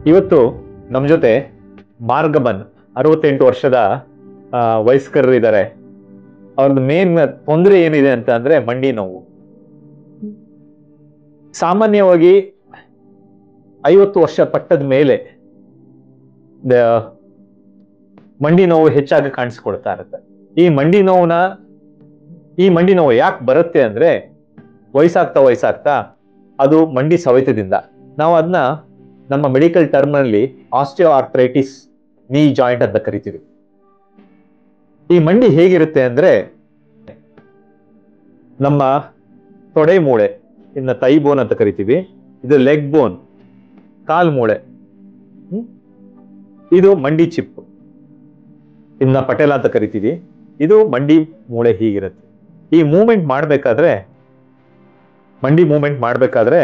ಇವತ್ತು ನಮ್ಮ ಜೊತೆ ಮಾರ್ಗಮನ್ 68 ವರ್ಷದ ವಯಸ್ಕರು ಇದ್ದಾರೆ. ಅವ್ರದ್ದು ಮೇನ್ ತೊಂದರೆ ಏನಿದೆ ಅಂತ ಅಂದ್ರೆ ಮಂಡಿ ನೋವು. ಸಾಮಾನ್ಯವಾಗಿ 50 ವರ್ಷ ಪಟ್ಟದ ಮೇಲೆ ಮಂಡಿ ನೋವು ಹೆಚ್ಚಾಗಿ ಕಾಣಿಸ್ಕೊಳ್ತಾ ಇರುತ್ತೆ. ಈ ಮಂಡಿ ನೋವು ಯಾಕೆ ಬರುತ್ತೆ ಅಂದ್ರೆ ವಯಸ್ಸಾಗ್ತಾ ಅದು ಮಂಡಿ ಸವೆತದಿಂದ. ನಾವು ಅದನ್ನ ನಮ್ಮ ಮೆಡಿಕಲ್ ಟರ್ಮ್ ನಲ್ಲಿ ಆಸ್ಟಿಯೋ ಆರ್ಥ್ರೈಟಿಸ್ ನೀ ಜಾಯಿಂಟ್ ಅಂತ ಕರಿತೀವಿ. ಈ ಮಂಡಿ ಹೇಗಿರುತ್ತೆ ಅಂದ್ರೆ ನಮ್ಮ ತೊಡೆ ಮೂಳೆ, ಇನ್ನ ತೈ ಬೋನ್ ಅಂತ ಕರಿತೀವಿ, ಇದು ಲೆಗ್ ಬೋನ್, ಕಾಲ್ ಮೂಳೆ, ಇದು ಮಂಡಿ ಚಿಪ್ಪು, ಇನ್ನ ಪಟೇಲ ಅಂತ ಕರಿತೀವಿ, ಇದು ಮಂಡಿ ಮೂಳೆ. ಹೀಗಿರುತ್ತೆ. ಈ ಮೂವ್ಮೆಂಟ್ ಮಾಡ್ಬೇಕಾದ್ರೆ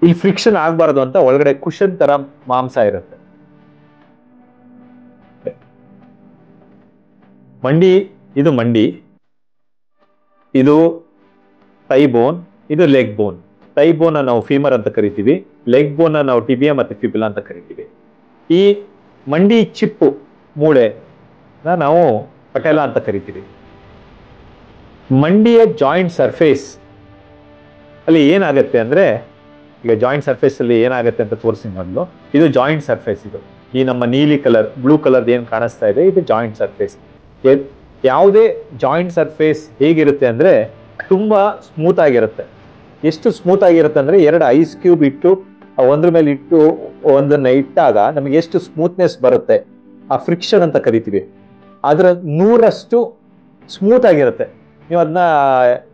ಇಲ್ಲಿ ಫ್ರಿಕ್ಷನ್ ಆಗ್ಬಾರ್ದು ಅಂತ ಒಳಗಡೆ ಕುಶನ್ ತರ ಮಾಂಸ ಇರುತ್ತೆ. ಇದು ಮಂಡಿ, ಇದು ಟೈ ಬೋನ್, ಇದು ಲೆಗ್ ಬೋನ್. ಟೈ ಬೋನ್ ನಾವು ಫೀಮರ್ ಅಂತ ಕರಿತೀವಿ, ಲೆಗ್ ಬೋನ್ ನಾವು ಟಿಬಿಯಾ ಮತ್ತೆ ಫಿಬ್ಯುಲಾ ಅಂತ ಕರಿತೀವಿ. ಈ ಮಂಡಿ ಚಿಪ್ಪು ಮೂಳೆ ನಾವು ಪಟೇಲ ಅಂತ ಕರಿತೀವಿ. ಮಂಡಿಯ ಜಾಯಿಂಟ್ ಸರ್ಫೇಸ್ ಅಲ್ಲಿ ಏನಾಗುತ್ತೆ ಅಂದ್ರೆ, ಈಗ ಜಾಯಿಂಟ್ ಸರ್ಫೇಸ್ ಅಲ್ಲಿ ಏನಾಗುತ್ತೆ ಅಂತ ತೋರಿಸಿ ಮೊದಲು. ಇದು ಜಾಯಿಂಟ್ ಸರ್ಫೇಸ್. ಇದು ಈ ನಮ್ಮ ನೀಲಿ ಕಲರ್, ಬ್ಲೂ ಕಲರ್ ಏನ್ ಕಾಣಿಸ್ತಾ ಇದೆ, ಇದು ಜಾಯಿಂಟ್ ಸರ್ಫೇಸ್. ಯಾವುದೇ ಜಾಯಿಂಟ್ ಸರ್ಫೇಸ್ ಹೇಗಿರುತ್ತೆ ಅಂದ್ರೆ ತುಂಬಾ ಸ್ಮೂತ್ ಆಗಿರುತ್ತೆ. ಎಷ್ಟು ಸ್ಮೂತ್ ಆಗಿರುತ್ತೆ ಅಂದ್ರೆ 2 ಐಸ್ ಕ್ಯೂಬ್ ಇಟ್ಟು ಒಂದ್ರ ಮೇಲೆ ಇಟ್ಟು ಒಂದನ್ನ ಇಟ್ಟಾಗ ನಮಗೆ ಎಷ್ಟು ಸ್ಮೂತ್ನೆಸ್ ಬರುತ್ತೆ, ಆ ಫ್ರಿಕ್ಷನ್ ಅಂತ ಕರಿತೀವಿ, ಅದರ 100ರಷ್ಟು ಸ್ಮೂತ್ ಆಗಿರುತ್ತೆ. ನೀವು ಅದನ್ನ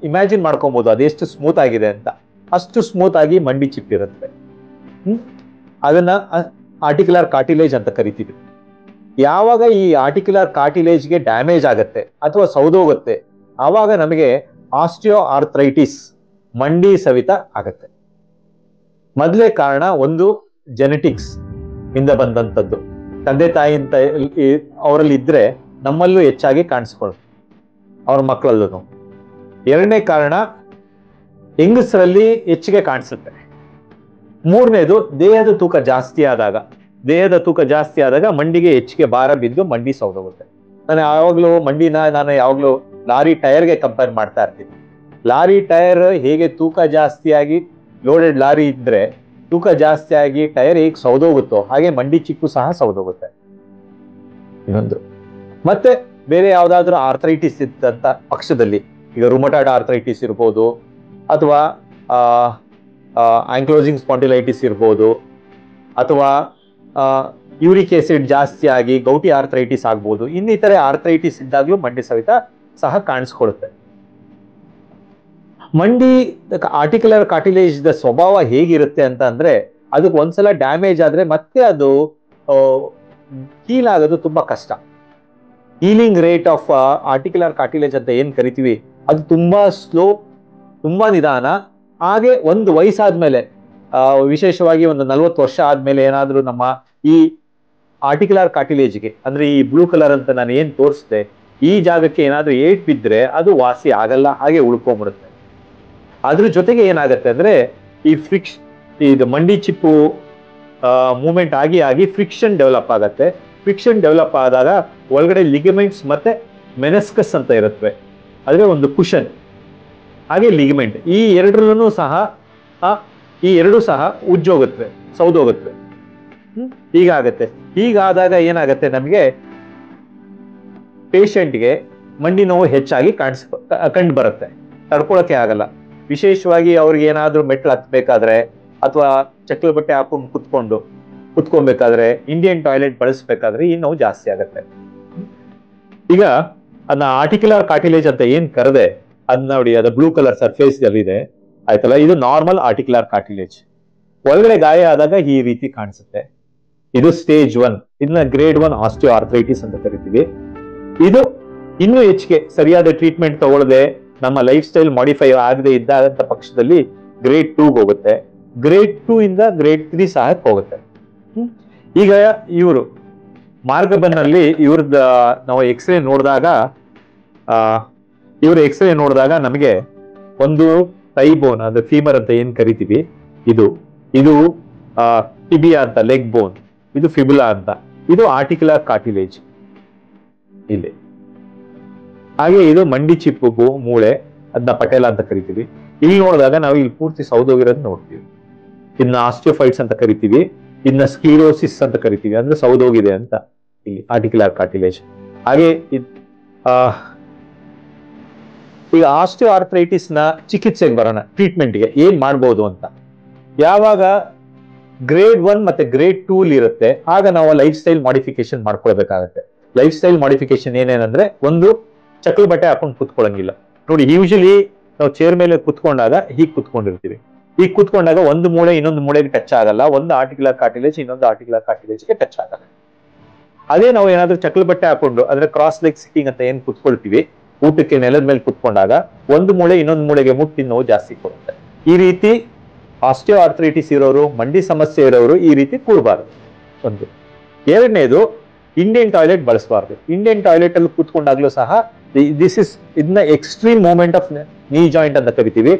ಇಮ್ಯಾಜಿನ್ ಮಾಡ್ಕೊಬಹುದು ಅದೆಷ್ಟು ಸ್ಮೂತ್ ಆಗಿದೆ ಅಂತ. ಅಷ್ಟು ಸ್ಮೂತ್ ಆಗಿ ಮಂಡಿ ಚಿಪ್ಪಿರುತ್ತೆ. ಅದನ್ನ ಆರ್ಟಿಕ್ಯುಲರ್ ಕಾರ್ಟಿಲೇಜ್ ಅಂತ ಕರಿತೀವಿ. ಯಾವಾಗ ಈ ಆರ್ಟಿಕ್ಯುಲರ್ ಕಾರ್ಟಿಲೇಜ್ಗೆ ಡ್ಯಾಮೇಜ್ ಆಗುತ್ತೆ ಅಥವಾ ಸೌದೋಗುತ್ತೆ, ಆವಾಗ ನಮಗೆ ಆಸ್ಟಿಯೋ ಆರ್ಥ್ರೈಟಿಸ್, ಮಂಡಿ ಸವಿತ ಆಗತ್ತೆ. ಮೊದಲೇ ಕಾರಣ ಒಂದು ಜೆನೆಟಿಕ್ಸ್ ಇಂದ ಬಂದಂಥದ್ದು. ತಂದೆ ತಾಯಿ ಅಂತ ಅವರಲ್ಲಿ ಇದ್ರೆ ನಮ್ಮಲ್ಲೂ ಹೆಚ್ಚಾಗಿ ಕಾಣಿಸ್ಕೊಳ್ಳುತ್ತೆ, ಅವ್ರ ಮಕ್ಕಳಲ್ಲೂ. ಎರಡನೇ ಕಾರಣ ಹೆಂಗಸರಲ್ಲಿ ಹೆಚ್ಚಿಗೆ ಕಾಣಿಸುತ್ತೆ. ಮೂರನೇದು ದೇಹದ ತೂಕ ಜಾಸ್ತಿ ಆದಾಗ ಮಂಡಿಗೆ ಹೆಚ್ಚಿಗೆ ಭಾರ ಬಿದ್ದು ಮಂಡಿ ಸೌದೋಗುತ್ತೆ. ನಾನು ಯಾವಾಗ್ಲೂ ಲಾರಿ ಟೈರ್ಗೆ ಕಂಪೇರ್ ಮಾಡ್ತಾ ಇರ್ತೀನಿ. ಲಾರಿ ಟೈರ್ ಹೇಗೆ ತೂಕ ಜಾಸ್ತಿಯಾಗಿ, ಲೋಡೆಡ್ ಲಾರಿ ಇದ್ರೆ ತೂಕ ಜಾಸ್ತಿಯಾಗಿ ಟೈರ್ ಹೇಗೆ ಸೌದೋಗುತ್ತೋ ಹಾಗೆ ಮಂಡಿ ಚಿಪ್ಪು ಸಹ ಸೌದೋಗುತ್ತೆ. ಇನ್ನೊಂದು ಮತ್ತೆ ಬೇರೆ ಯಾವ್ದಾದ್ರು ಆರ್ಥ್ರೈಟಿಸ್ ಇದ್ದಂತ ಪಕ್ಷದಲ್ಲಿ, ಈಗ ರುಮಟಾಯ್ಡ್ ಆರ್ಥ್ರೈಟಿಸ್ ಇರ್ಬೋದು, ಅಥವಾ ಆಂಕ್ಲೋಸಿಂಗ್ ಸ್ಪಾಂಡಿಲೈಟಿಸ್ ಇರ್ಬೋದು, ಅಥವಾ ಯೂರಿಕ್ ಆಸಿಡ್ ಜಾಸ್ತಿ ಆಗಿ ಗೌಟಿ ಆರ್ಥ್ರೈಟಿಸ್ ಆಗ್ಬೋದು. ಇನ್ನಿತರೆ ಆರ್ಥ್ರೈಟಿಸ್ ಇದ್ದಾಗಲೂ ಮಂಡಿ ಸವಿತ ಸಹ ಕಾಣಿಸ್ಕೊಳ್ಳುತ್ತೆ. ಮಂಡಿ ಆರ್ಟಿಕ್ಯುಲರ್ ಕಾರ್ಟಿಲೇಜ್ ದ ಸ್ವಭಾವ ಹೇಗಿರುತ್ತೆ ಅಂತ ಅಂದ್ರೆ, ಅದಕ್ಕೆ ಒಂದ್ಸಲ ಡ್ಯಾಮೇಜ್ ಆದ್ರೆ ಮತ್ತೆ ಅದು ಹೀಲ್ ಆಗೋದು ತುಂಬಾ ಕಷ್ಟ. Healing rate of articular cartilage ಅಂತ ಏನ್ ಕರಿತೀವಿ, ಅದು ತುಂಬಾ ಸ್ಲೋ, ತುಂಬಾ ನಿಧಾನ. ಹಾಗೆ ಒಂದು ವಯಸ್ಸಾದ್ಮೇಲೆ, ವಿಶೇಷವಾಗಿ ಒಂದು 40 ವರ್ಷ ಆದ್ಮೇಲೆ ಏನಾದ್ರೂ ನಮ್ಮ ಈ ಆರ್ಟಿಕ್ಯುಲರ್ ಕಾರ್ಟಿಲೇಜ್ಗೆ, ಅಂದ್ರೆ ಈ ಬ್ಲೂ ಕಲರ್ ಅಂತ ನಾನು ಏನ್ ತೋರಿಸಿದೆ, ಈ ಜಾಗಕ್ಕೆ ಏನಾದ್ರೂ ಏಟ್ ಬಿದ್ರೆ ಅದು ವಾಸಿ ಆಗಲ್ಲ, ಹಾಗೆ ಉಳ್ಕೊಂಡ್ಬಿಡುತ್ತೆ. ಅದ್ರ ಜೊತೆಗೆ ಏನಾಗುತ್ತೆ ಅಂದ್ರೆ ಇದು ಮಂಡಿ ಚಿಪ್ಪು ಮೂವ್ಮೆಂಟ್ ಆಗಿ ಫ್ರಿಕ್ಷನ್ ಡೆವಲಪ್ ಆಗತ್ತೆ. ಫ್ರಿಕ್ಷನ್ ಡೆವಲಪ್ ಆದಾಗ ಒಳಗಡೆ ಲಿಗಮೆಂಟ್ಸ್ ಮತ್ತೆ ಮೆನಸ್ಕಸ್ ಅಂತ ಇರುತ್ತವೆ, ಅದ್ರೆ ಒಂದು ಕುಶನ್, ಹಾಗೆ ಲಿಗಮೆಂಟ್, ಈ ಎರಡೂ ಸಹ ಉಜ್ಜೋಗುತ್ತವೆ, ಸೌದೋಗುತ್ತವೆ. ಹೀಗಾಗತ್ತೆ. ಹೀಗಾದಾಗ ಏನಾಗತ್ತೆ, ನಮಗೆ ಪೇಷಂಟ್ಗೆ ಮಂಡಿ ನೋವು ಹೆಚ್ಚಾಗಿ ಕಂಡು ಬರುತ್ತೆ, ತಡ್ಕೊಳಕ್ಕೆ ಆಗಲ್ಲ. ವಿಶೇಷವಾಗಿ ಅವ್ರಿಗೆ ಏನಾದ್ರೂ ಮೆಟ್ಲು ಹತ್ಬೇಕಾದ್ರೆ ಅಥವಾ ಚಕ್ಲ ಬಟ್ಟೆ ಹಾಕೊಂಡು ಕುತ್ಕೊಬೇಕಾದ್ರೆ, ಇಂಡಿಯನ್ ಟಾಯ್ಲೆಟ್ ಬಳಸಬೇಕಾದ್ರೆ ಈ ನೋವು ಜಾಸ್ತಿ ಆಗತ್ತೆ. ಈಗ ಅದನ್ನ ಆರ್ಟಿಕ್ಯುಲರ್ ಕಾರ್ಟಿಲೇಜ್ ಅಂತ ಏನ್ ಕರೆದೆ, ಅದ್ ನೋಡಿ, ಅದು ಬ್ಲೂ ಕಲರ್ ಸರ್ಫೇಸ್ ಇದೆ ಆಯ್ತಲ್ಲ, ಇದು ನಾರ್ಮಲ್ ಆರ್ಟಿಕ್ಯುಲರ್ ಕಾರ್ಟಿಲೇಜ್. ಒಳಗಡೆ ಗಾಯ ಆದಾಗ ಈ ರೀತಿ ಕಾಣಿಸುತ್ತೆ. ಇದು ಸ್ಟೇಜ್ 1, ಇದನ್ನ ಗ್ರೇಡ್ 1 ಆಸ್ಟಿಯೋ ಆರ್ಥ್ರೈಟಿಸ್ ಅಂತ ಕರಿತೀವಿ. ಇದು ಇನ್ನೂ ಹೆಚ್ಚಿಗೆ ಸರಿಯಾದ ಟ್ರೀಟ್ಮೆಂಟ್ ತಗೊಳ್ಳದೆ, ನಮ್ಮ ಲೈಫ್ ಸ್ಟೈಲ್ ಮಾಡಿಫೈ ಆಗದೆ ಇದ್ದಂತ ಪಕ್ಷದಲ್ಲಿ ಗ್ರೇಡ್ 2 ಹೋಗುತ್ತೆ. ಗ್ರೇಡ್ 2 ಇಂದ ಗ್ರೇಡ್ 3 ಸಹ ಹೋಗುತ್ತೆ. ಈಗ ಇವರು ಮಾರ್ಗಬನ್ನಲ್ಲಿ ಇವ್ರದ್ದು ನಾವು ಎಕ್ಸ್ರೇ ನೋಡಿದಾಗ ನಮಗೆ ಒಂದು ಟೈ ಬೋನ್, ಅದು ಫೀಮರ್ ಅಂತ ಏನ್ ಕರಿತೀವಿ, ಇದು ಟಿಬಿಯಾ ಅಂತ ಲೆಗ್ ಬೋನ್, ಇದು ಫಿಬುಲಾ ಅಂತ, ಇದು ಆರ್ಟಿಕ್ಯುಲರ್ ಕಾರ್ಟಿಲೇಜ್ ಇಲ್ಲಿ. ಹಾಗೆ ಇದು ಮಂಡಿ ಚಿಪ್ಪು ಮೂಳೆ, ಅದನ್ನ ಪಟೇಲ ಅಂತ ಕರಿತೀವಿ. ಇಲ್ಲಿ ನೋಡಿದಾಗ ನಾವು ಇಲ್ಲಿ ಪೂರ್ತಿ ಸೌದೋಗಿರೋದು ನೋಡ್ತೀವಿ. ಇದನ್ನ ಆಸ್ಟಿಯೋಫೈಟ್ಸ್ ಅಂತ ಕರಿತೀವಿ, ಇದನ್ನ ಸ್ಕ್ಲಿರೋಸಿಸ್ ಅಂತ ಕರಿತೀವಿ, ಅಂದ್ರೆ ಸೌದೋಗಿದೆ ಅಂತ ಇಲ್ಲಿ ಆರ್ಟಿಕ್ಯುಲರ್ ಕಾರ್ಟಿಲೇಜ್. ಹಾಗೆ ಈಗ ಆಸ್ಟಿಯೋ ಆರ್ಥರೈಟಿಸ್ ನ ಚಿಕಿತ್ಸೆಗೆ ಬರೋಣ, ಟ್ರೀಟ್ಮೆಂಟ್ಗೆ ಏನ್ ಮಾಡ್ಬೋದು ಅಂತ. ಯಾವಾಗ ಗ್ರೇಡ್ 1 ಮತ್ತೆ ಗ್ರೇಡ್ 2 ಇರುತ್ತೆ, ಆಗ ನಾವು ಲೈಫ್ ಸ್ಟೈಲ್ ಮಾಡಿಫಿಕೇಶನ್ ಮಾಡ್ಕೊಳ್ಬೇಕಾಗತ್ತೆ. ಲೈಫ್ ಸ್ಟೈಲ್ ಮಾಡಿಫಿಕೇಶನ್ ಏನೇನಂದ್ರೆ, ಒಂದು ಚಕ್ಲ ಬಟ್ಟೆ ಹಾಕೊಂಡು ಕುತ್ಕೊಳ್ಳಂಗಿಲ್ಲ. ನೋಡಿ, ಯೂಶಲಿ ನಾವು ಚೇರ್ ಮೇಲೆ ಕುತ್ಕೊಂಡಾಗ ಹೀಗೆ ಕುತ್ಕೊಂಡಿರ್ತೀವಿ. ಈಗ ಕುತ್ಕೊಂಡಾಗ ಒಂದು ಮೂಳೆ ಇನ್ನೊಂದು ಮೂಳೆಗೆ ಟಚ್ ಆಗಲ್ಲ, ಒಂದು ಆರ್ಟಿಕ್ಯುಲರ್ ಕಾರ್ಟಿಲೇಜ್ ಇನ್ನೊಂದು ಆರ್ಟಿಕ್ಯುಲರ್ ಕಾರ್ಟಿಲೇಜ್ಗೆ ಟಚ್ ಆಗಲ್ಲ. ಅದೇ ನಾವು ಏನಾದ್ರೂ ಚಕ್ಲ ಬಟ್ಟೆ ಹಾಕೊಂಡು, ಅಂದ್ರೆ ಕ್ರಾಸ್ ಲೆಗ್ ಸಿಟ್ಟಿಂಗ್ ಅಂತ ಏನ್ ಕುತ್ಕೊಳ್ತೀವಿ, ಊಟಕ್ಕೆ ನೆಲದ ಮೇಲೆ ಕುತ್ಕೊಂಡಾಗ ಒಂದು ಮೂಳೆ ಇನ್ನೊಂದು ಮೂಳೆಗೆ ಮುಟ್ಟಿ ನೋವು ಜಾಸ್ತಿ ಕೊಡುತ್ತೆ. ಈ ರೀತಿ ಆಸ್ಟಿಯೋ ಆರ್ಥರೈಟಿಸ್ ಇರೋರು, ಮಂಡಿ ಸಮಸ್ಯೆ ಇರೋರು ಈ ರೀತಿ ಕೂಡಬಾರ್ದು. ಒಂದು. ಎರಡನೇದು, ಇಂಡಿಯನ್ ಟಾಯ್ಲೆಟ್ ಬಳಸಬಾರ್ದು. ಇಂಡಿಯನ್ ಟಾಯ್ಲೆಟ್ ಅಲ್ಲಿ ಕೂತ್ಕೊಂಡಾಗ್ಲೂ ಸಹ ಇದನ್ನ ಎಕ್ಸ್ಟ್ರೀಮ್ ಮೂವ್ಮೆಂಟ್ ಆಫ್ ನೀ ಜಾಯಿಂಟ್ ಅಂತ ಕರಿತೀವಿ.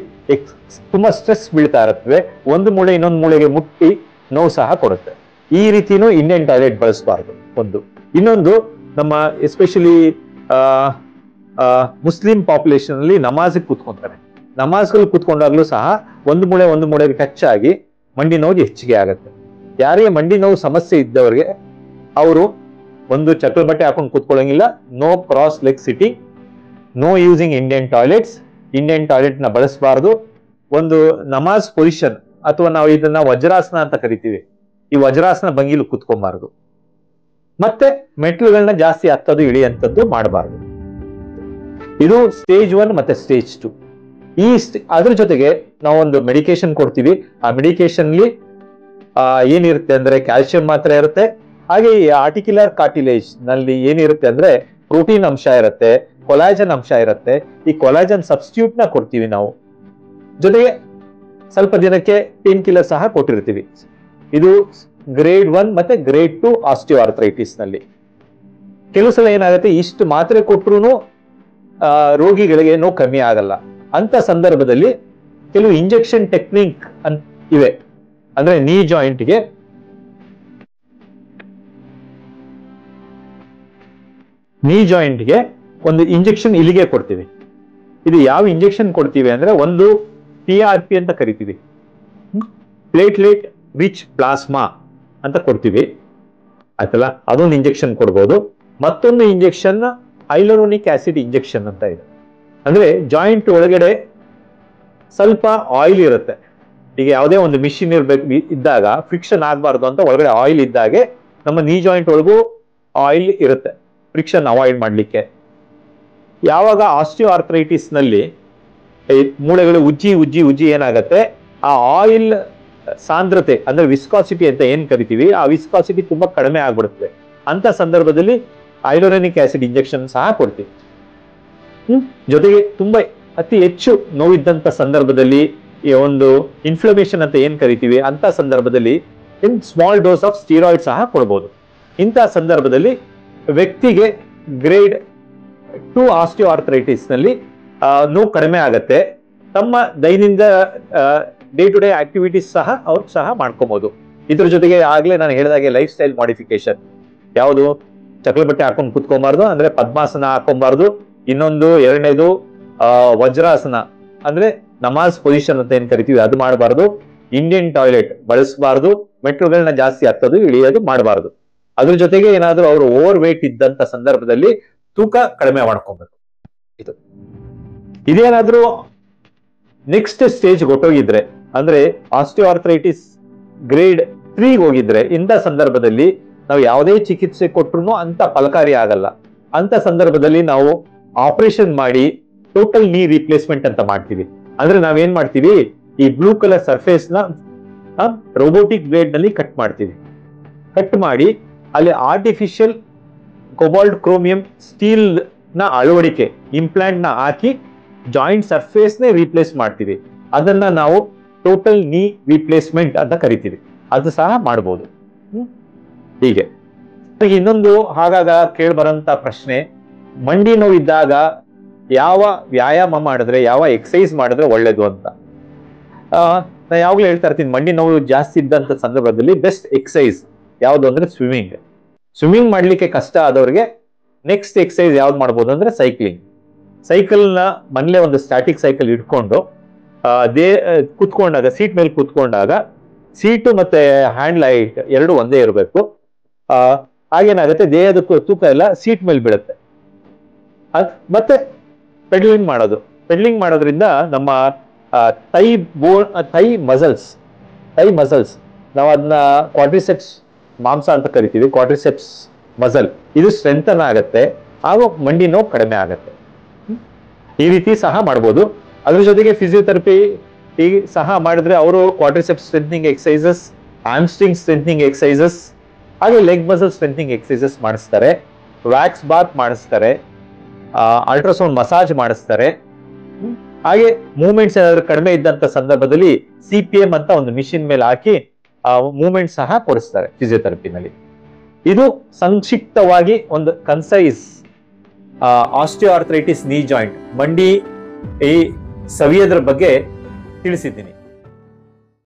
ತುಂಬಾ ಸ್ಟ್ರೆಸ್ ಬೀಳ್ತಾ ಇರುತ್ತವೆ, ಒಂದು ಮೂಳೆ ಇನ್ನೊಂದು ಮೂಳೆಗೆ ಮುಟ್ಟಿ ನೋವು ಸಹ ಕೊಡುತ್ತೆ. ಈ ರೀತಿನೂ ಇಂಡಿಯನ್ ಟಾಯ್ಲೆಟ್ ಬಳಸಬಾರ್ದು. ಒಂದು. ಇನ್ನೊಂದು, ನಮ್ಮ ಎಸ್ಪೆಷಲಿ ಮುಸ್ಲಿಂ ಪಾಪ್ಯುಲೇಷನ್ ಅಲ್ಲಿ ನಮಾಜ್ ಕೂತ್ಕೊಂತಾರೆ. ನಮಾಜ್ಗಳು ಕೂತ್ಕೊಂಡಾಗ್ಲೂ ಸಹ ಒಂದು ಮೂಳೆಗೆ ಟಚ್ ಆಗಿ ಮಂಡಿ ನೋವು ಹೆಚ್ಚಿಗೆ ಆಗುತ್ತೆ. ಯಾರಿಗೆ ಮಂಡಿ ನೋವು ಸಮಸ್ಯೆ ಇದ್ದವರಿಗೆ ಅವರು ಒಂದು ಚಕ್ರ ಬಟ್ಟೆ ಹಾಕೊಂಡು ಕೂತ್ಕೊಳ್ಳಂಗಿಲ್ಲ, no cross leg sitting, no using Indian toilets. Indian toilet ನ ಬಳಸಬಾರ್ದು. ಒಂದು ನಮಾಜ್ ಪೊಸಿಷನ್ ಅಥವಾ ನಾವು ಇದನ್ನ ವಜ್ರಾಸನ ಅಂತ ಕರಿತೀವಿ, ಈ ವಜ್ರಾಸನ ಭಂಗಿಲು ಕೂತ್ಕೊಬಾರ್ದು. ಮತ್ತೆ ಮೆಟ್ಲುಗಳನ್ನ ಜಾಸ್ತಿ ಹತ್ತೋದು ಇಳಿಯಂತದ್ದು ಮಾಡಬಾರ್ದು. ಇದು ಸ್ಟೇಜ್ 1 ಮತ್ತೆ ಸ್ಟೇಜ್ 2. ಅದ್ರ ಜೊತೆಗೆ ನಾವೊಂದು ಮೆಡಿಕೇಶನ್ ಕೊಡ್ತೀವಿ. ಆ ಮೆಡಿಕೇಶನ್ ಏನಿರುತ್ತೆ ಅಂದ್ರೆ ಕ್ಯಾಲ್ಸಿಯಂ ಮಾತ್ರ ಇರುತ್ತೆ. ಹಾಗೆ ಈ ಆರ್ಟಿಕ್ಯುಲರ್ ಕಾರ್ಟಿಲೇಜ್ ನಲ್ಲಿ ಏನಿರುತ್ತೆ ಅಂದ್ರೆ ಪ್ರೋಟೀನ್ ಅಂಶ ಇರುತ್ತೆ, ಕೊಲಾಜನ್ ಅಂಶ ಇರುತ್ತೆ. ಈ ಕೊಲಾಜನ್ ಸಬ್ಸ್ಟಿಟ್ಯೂಟ್ ನ ಕೊಡ್ತೀವಿ ನಾವು. ಜೊತೆಗೆ ಸ್ವಲ್ಪ ದಿನಕ್ಕೆ ಪೇನ್ ಕಿಲ್ಲರ್ ಸಹ ಕೊಟ್ಟಿರ್ತೀವಿ. ಇದು ಗ್ರೇಡ್ 1 ಮತ್ತೆ ಗ್ರೇಡ್ 2 ಆಸ್ಟಿಯೋ ಆರ್ಥರೈಟಿಸ್ ನಲ್ಲಿ. ಕೆಲವು ಸಲ ಏನಾಗುತ್ತೆ, ಇಷ್ಟು ಮಾತ್ರೆ ಕೊಟ್ಟರು ರೋಗಿಗಳಿಗೆ ನೋವು ಕಮ್ಮಿ ಆಗಲ್ಲ. ಅಂತ ಸಂದರ್ಭದಲ್ಲಿ ಕೆಲವು ಇಂಜೆಕ್ಷನ್ ಟೆಕ್ನಿಕ್ ಇವೆ. ಅಂದ್ರೆ ನೀ ಜಾಯಿಂಟ್ಗೆ ಒಂದು ಇಂಜೆಕ್ಷನ್ ಇಲ್ಲಿಗೆ ಕೊಡ್ತೀವಿ. ಇದು ಯಾವ ಇಂಜೆಕ್ಷನ್ ಕೊಡ್ತೀವಿ ಅಂದ್ರೆ, ಒಂದು PRP ಅಂತ ಕರಿತೀವಿ, ಪ್ಲೇಟ್ಲೆಟ್ ರಿಚ್ ಪ್ಲಾಸ್ಮಾ ಅಂತ ಕೊಡ್ತೀವಿ ಆಯ್ತಲ್ಲ, ಅದೊಂದು ಇಂಜೆಕ್ಷನ್ ಕೊಡ್ಬೋದು. ಮತ್ತೊಂದು ಇಂಜೆಕ್ಷನ್ ಹೈಲುರೋನಿಕ್ ಆಸಿಡ್ ಇಂಜೆಕ್ಷನ್ ಅಂತ ಇದೆ. ಅಂದ್ರೆ ಜಾಯಿಂಟ್ ಒಳಗಡೆ ಸ್ವಲ್ಪ ಆಯಿಲ್ ಇರುತ್ತೆ. ಈಗ ಯಾವುದೇ ಒಂದು ಮಿಷಿನ್ ಇದ್ದಾಗ ಫ್ರಿಕ್ಷನ್ ಆಗಬಾರ್ದು ಅಂತ ಒಳಗಡೆ ಆಯಿಲ್ ಇದ್ದಾಗೆ ನಮ್ಮ ನೀ ಜಾಯಿಂಟ್ ಒಳಗೂ ಆಯಿಲ್ ಇರುತ್ತೆ, ಫ್ರಿಕ್ಷನ್ ಅವಾಯ್ಡ್ ಮಾಡ್ಲಿಕ್ಕೆ. ಯಾವಾಗ ಆಸ್ಟಿಯೋ ಆರ್ಥರೈಟಿಸ್ ನಲ್ಲಿ ಮೂಳೆಗಳು ಉಜ್ಜಿ ಏನಾಗತ್ತೆ, ಆ ಆಯಿಲ್ ಸಾಂದ್ರತೆ ಅಂದ್ರೆ ವಿಸ್ಕಾಸಿಟಿ ಅಂತ ಏನ್ ಕರಿತೀವಿ, ಆ ವಿಸ್ಕಾಸಿಟಿ ತುಂಬಾ ಕಡಿಮೆ ಆಗ್ಬಿಡುತ್ತೆ. ಅಂತ ಸಂದರ್ಭದಲ್ಲಿ ಹೈಲುರೋನಿಕ್ ಆಸಿಡ್ ಇಂಜೆಕ್ಷನ್ ಸಹ ಕೊಡ್ತೀವಿ. ಜೊತೆಗೆ ತುಂಬಾ ಅತಿ ಹೆಚ್ಚು ನೋವಿದ್ದಂತ ಸಂದರ್ಭದಲ್ಲಿ ಒಂದು ಇನ್ಫ್ಲಮೇಷನ್ ಅಂತ ಏನ್ ಕರಿತೀವಿ, ಅಂತ ಸಂದರ್ಭದಲ್ಲಿ ಸ್ಮಾಲ್ ಡೋಸ್ ಆಫ್ ಸ್ಟೀರಾಯ್ಡ್ ಸಹ ಕೊಡ್ಬೋದು. ಇಂತಹ ಸಂದರ್ಭದಲ್ಲಿ ವ್ಯಕ್ತಿಗೆ ಗ್ರೇಡ್ 2 ಆಸ್ಟಿಯೋ ಆರ್ಥರೈಟಿಸ್ ನಲ್ಲಿ ನೋವು ಕಡಿಮೆ ಆಗತ್ತೆ. ತಮ್ಮ ದೈನಂದಿನ ಡೇ ಟು ಡೇ ಆಕ್ಟಿವಿಟೀಸ್ ಸಹ ಅವ್ರು ಸಹ ಮಾಡ್ಕೋಬಹುದು. ಇದ್ರ ಜೊತೆಗೆ ಆಗ್ಲೇ ನಾನು ಹೇಳಿದಾಗೆ ಲೈಫ್ ಸ್ಟೈಲ್ ಮಾಡಿಫಿಕೇಶನ್, ಯಾವುದು ಚಕ್ರ ಬಟ್ಟೆ ಹಾಕೊಂಡು ಕುತ್ಕೊಬಾರ್ದು, ಅಂದ್ರೆ ಪದ್ಮಾಸನ ಹಾಕೊಬಾರ್ದು. ಇನ್ನೊಂದು ಎರಡನೇದು ವಜ್ರಾಸನ ಅಂದ್ರೆ ನಮಾಜ್ ಪೊಸಿಷನ್ ಅಂತ ಏನ್ ಕರಿತೀವಿ ಅದು ಮಾಡಬಾರ್ದು. ಇಂಡಿಯನ್ ಟಾಯ್ಲೆಟ್ ಬಳಸಬಾರ್ದು. ಮೆಟ್ರೋಗಳನ್ನ ಜಾಸ್ತಿ ಹತ್ತೋದು ಇಳಿಯೋದು ಮಾಡಬಾರ್ದು. ಅದ್ರ ಜೊತೆಗೆ ಏನಾದ್ರೂ ಅವರು ಓವರ್ ವೇಟ್ ಇದ್ದಂತ ಸಂದರ್ಭದಲ್ಲಿ ತೂಕ ಕಡಿಮೆ ಮಾಡ್ಕೊಬೇಕು. ಇದೇನಾದ್ರೂ ನೆಕ್ಸ್ಟ್ ಸ್ಟೇಜ್ ಹೊಟ್ಟೋಗಿದ್ರೆ, ಅಂದ್ರೆ ಆಸ್ಟಿಯೋ ಆರ್ಥರೈಟಿಸ್ ಗ್ರೇಡ್ 3 ಹೋಗಿದ್ರೆ, ಇಂಥ ಸಂದರ್ಭದಲ್ಲಿ ನಾವು ಯಾವುದೇ ಚಿಕಿತ್ಸೆ ಕೊಟ್ಟರು ಅಂತ ಫಲಕಾರಿ ಆಗಲ್ಲ. ಅಂತ ಸಂದರ್ಭದಲ್ಲಿ ನಾವು ಆಪರೇಷನ್ ಮಾಡಿ ಟೋಟಲ್ ನೀ ರಿಪ್ಲೇಸ್ಮೆಂಟ್ ಅಂತ ಮಾಡ್ತೀವಿ. ಅಂದ್ರೆ ನಾವೇನ್ ಮಾಡ್ತೀವಿ, ಈ ಬ್ಲೂ ಕಲರ್ ಸರ್ಫೇಸ್ ನ ರೋಬೋಟಿಕ್ ಬ್ಲೇಡ್ ನಲ್ಲಿ ಕಟ್ ಮಾಡ್ತೀವಿ. ಕಟ್ ಮಾಡಿ ಅಲ್ಲಿ ಆರ್ಟಿಫಿಷಿಯಲ್ ಕೊಬಾಲ್ಟ್ ಕ್ರೋಮಿಯಂ ಸ್ಟೀಲ್ ನ ಅಳವಡಿಕೆ ಇಂಪ್ಲಾಂಟ್ ನ ಹಾಕಿ ಜಾಯಿಂಟ್ ಸರ್ಫೇಸ್ ನೇ ರೀಪ್ಲೇಸ್ ಮಾಡ್ತೀವಿ. ಅದನ್ನ ನಾವು ಟೋಟಲ್ ನೀ ರಿಪ್ಲೇಸ್ಮೆಂಟ್ ಅಂತ ಕರಿತೀವಿ. ಅದು ಸಹ ಮಾಡಬಹುದು. ಹೀಗೆ ಇನ್ನೊಂದು ಆಗಾಗ ಕೇಳ್ಬರಂತ ಪ್ರಶ್ನೆ, ಮಂಡಿ ನೋವು ಇದ್ದಾಗ ಯಾವ ವ್ಯಾಯಾಮ ಮಾಡಿದ್ರೆ, ಯಾವ ಎಕ್ಸಸೈಸ್ ಮಾಡಿದ್ರೆ ಒಳ್ಳೇದು ಅಂತ. ನಾ ಯಾವಾಗಲೂ ಹೇಳ್ತಾ ಇರ್ತೀನಿ, ಮಂಡಿ ನೋವು ಜಾಸ್ತಿ ಇದ್ದಂತ ಸಂದರ್ಭದಲ್ಲಿ ಬೆಸ್ಟ್ ಎಕ್ಸಸೈಸ್ ಯಾವುದು ಅಂದ್ರೆ ಸ್ವಿಮ್ಮಿಂಗ್. ಸ್ವಿಮ್ಮಿಂಗ್ ಮಾಡ್ಲಿಕ್ಕೆ ಕಷ್ಟ ಆದವ್ರಿಗೆ ನೆಕ್ಸ್ಟ್ ಎಕ್ಸಸೈಸ್ ಯಾವ್ದು ಮಾಡ್ಬೋದು ಅಂದ್ರೆ ಸೈಕ್ಲಿಂಗ್. ಸೈಕಲ್ನ ಮನೇಲೆ ಒಂದು ಸ್ಟ್ಯಾಟಿಕ್ ಸೈಕಲ್ ಇಟ್ಕೊಂಡು ಕುತ್ಕೊಂಡಾಗ, ಸೀಟ್ ಮೇಲೆ ಕುತ್ಕೊಂಡಾಗ ಸೀಟು ಮತ್ತೆ ಹ್ಯಾಂಡ್ ಲೈಟ್ ಎರಡು ಒಂದೇ ಇರಬೇಕು. ಹಾಗೇನಾಗುತ್ತೆ, ದೇಹದ ತೂಕ ಎಲ್ಲ ಸೀಟ್ ಮೇಲೆ ಬೀಳುತ್ತೆ. ಮತ್ತೆ ಪೆಡ್ಲಿಂಗ್ ಮಾಡೋದು. ಪೆಡ್ಲಿಂಗ್ ಮಾಡೋದ್ರಿಂದ ನಮ್ಮ ಥೈ ಮಸಲ್ಸ್ ನಾವು ಅದನ್ನ ಕ್ವಾಡ್ರಿಸೆಪ್ಸ್ ಮಾಂಸ ಅಂತ ಕರಿತೀವಿ, ಕ್ವಾಡ್ರಿಸೆಪ್ಸ್ ಮಸಲ್, ಇದು ಸ್ಟ್ರೆಂಥನ್ ಆಗತ್ತೆ, ಹಾಗೂ ಮಂಡಿ ನೋವು ಕಡಿಮೆ ಆಗತ್ತೆ. ಈ ರೀತಿ ಸಹ ಮಾಡ್ಬೋದು. ಅದ್ರ ಜೊತೆಗೆ ಫಿಸಿಯೋಥೆರಪಿ ಸಹ ಮಾಡಿದ್ರೆ ಅವರು quadriceps strengthening exercises, hamstring strengthening exercises, ಹಾಗೆ ಲೆಗ್ ಮಸಲ್ ಸ್ಟ್ರೆಂಥನಿಂಗ್ ಎಕ್ಸಸೈಸಸ್ ಮಾಡಿಸ್ತಾರೆ, ವ್ಯಾಕ್ಸ್ ಬಾತ್ ಮಾಡಿಸ್ತಾರೆ, ಅಲ್ಟ್ರಾಸೌಂಡ್ ಮಸಾಜ್ ಮಾಡಿಸ್ತಾರೆ. ಹಾಗೆ ಮೂವ್ಮೆಂಟ್ಸ್ ಏನಾದ್ರು ಕಡಿಮೆ ಇದ್ದಂತ ಸಂದರ್ಭದಲ್ಲಿ CPM ಅಂತ ಒಂದು ಮಿಷಿನ್ ಮೇಲೆ ಹಾಕಿ ಮೂವ್ಮೆಂಟ್ ಸಹ ಕೊಡಿಸ್ತಾರೆ ಫಿಸಿಯೋಥೆರಪಿನಲ್ಲಿ. ಇದು ಸಂಕ್ಷಿಪ್ತವಾಗಿ ಒಂದು ಕನ್ಸೈಸ್ ಆಸ್ಟಿಯೋಆರ್ಥರೈಟಿಸ್ ನೀ ಜಾಯಿಂಟ್, ಮಂಡಿ ಈ ಸವಿಯೋದ್ರ ಬಗ್ಗೆ ತಿಳಿಸಿದ್ದೀನಿ.